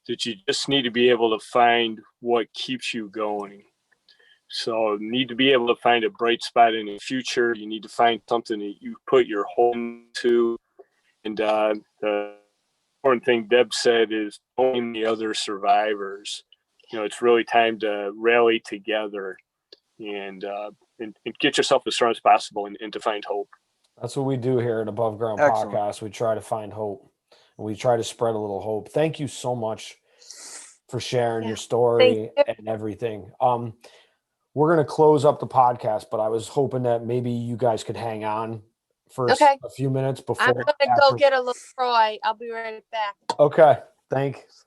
that you just need to be able to find what keeps you going. So you need to be able to find a bright spot in the future. You need to find something that you put your whole into. And the important thing Deb said is knowing the other survivors. It's really time to rally together and get yourself as strong as possible and to find hope. That's what we do here at Above Ground Podcast. We try to find hope and we try to spread a little hope. Thank you so much for sharing your story and everything. We're going to close up the podcast, but I was hoping that maybe you guys could hang on for a few minutes before. I'm going to go get a little Troy. I'll be right back. Okay. Thanks.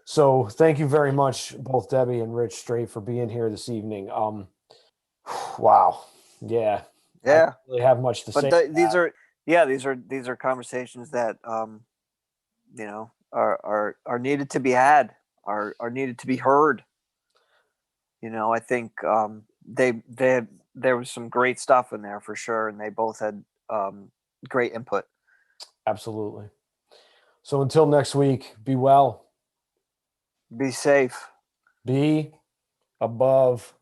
So thank you very much, both Debbie and Rich Straight, for being here this evening. Wow. Yeah. I don't really have much to say. But these are conversations that are needed to be had, are needed to be heard. I think there was some great stuff in there for sure, and they both had great input. Absolutely. So until next week, be well. Be safe. Be above.